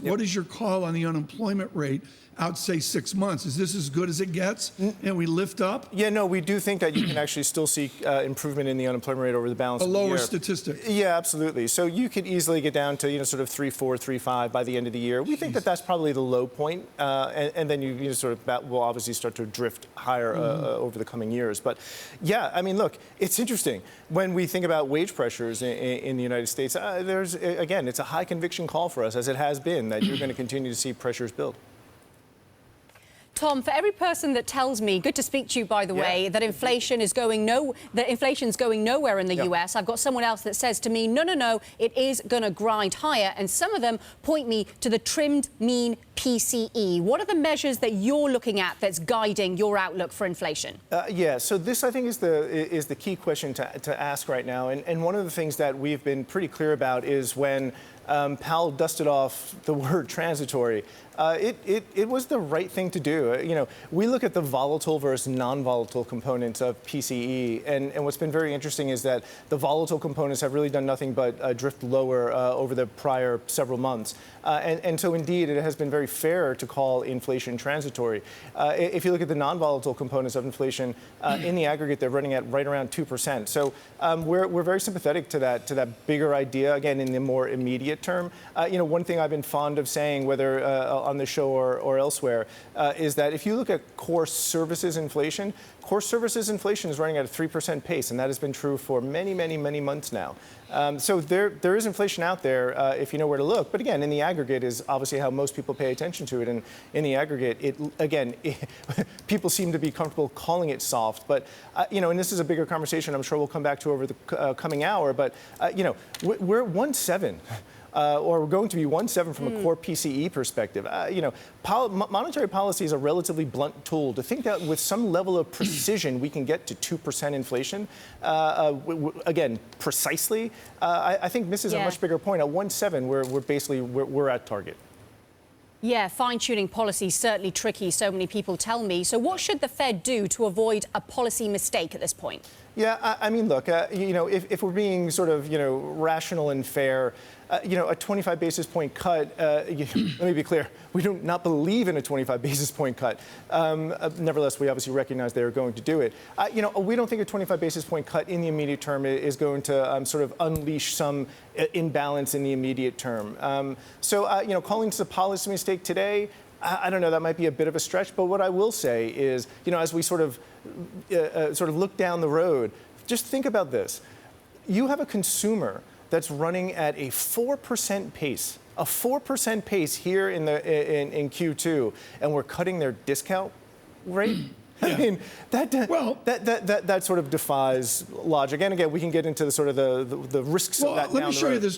What is your call on the unemployment rate out, say, 6 months? Is this as good as it gets and we lift up? Yeah, no, we do think that you can actually still see improvement in the unemployment rate over the balance of the year. A lower statistic. Yeah, absolutely. So you could easily get down to, sort of 3.4, 3.5 by the end of the year. We think that that's probably the low point, and then you sort of that will obviously start to drift higher over the coming years. But yeah, I mean, look, it's interesting when we think about wage pressures in the United States. There's again, it's a high conviction call for us, as it has been, that you're going to continue to see pressures build. Tom, for every person that tells me, good to speak to you, by the way, that inflation's going nowhere in the US, I've got someone else that says to me, no, it is going to grind higher. And some of them point me to the trimmed mean PCE. What are the measures that you're looking at that's guiding your outlook for inflation? Yeah, so this, I think, is the key question to ask right now. And one of the things that we've been pretty clear about is when Powell dusted off the word transitory, it was the right thing to do. We look at the volatile versus non-volatile components of PCE, and what's been very interesting is that the volatile components have really done nothing but drift lower over the prior several months. And so, indeed, it has been very fair to call inflation transitory. If you look at the non-volatile components of inflation, in the aggregate, they're running at right around 2%. So we're very sympathetic to that bigger idea, again, in the more immediate term. One thing I've been fond of saying, whether on the show or elsewhere, is that if you look at core services inflation is running at a 3% pace, and that has been true for many, many, many months now. So there is inflation out there if you know where to look. But again, in the aggregate is obviously how most people pay attention to it. And in the aggregate, people seem to be comfortable calling it soft. But, and this is a bigger conversation I'm sure we'll come back to over the coming hour. But, we're at 1.7. Or we're going to be 1.7 from a core PCE perspective. Monetary policy is a relatively blunt tool. To think that with some level of precision we can get to 2% inflation, again, precisely, I think misses a much bigger point. At 1.7, we're at target. Yeah, fine-tuning policy is certainly tricky, so many people tell me. So what should the Fed do to avoid a policy mistake at this point? Yeah, I mean, look, if we're being sort of, rational and fair, a 25 basis point cut, let me be clear, we do not believe in a 25 basis point cut. Nevertheless, we obviously recognize they are going to do it. We don't think a 25 basis point cut in the immediate term is going to sort of unleash some imbalance in the immediate term. Calling this a policy mistake today, I don't know, that might be a bit of a stretch. But what I will say is, as we sort of look down the road, just think about this. You have a consumer that's running at a 4% pace, here in Q2, and we're cutting their discount rate. I mean, that sort of defies logic. And again, we can get into the sort of the risks of that down the road. Let me show you this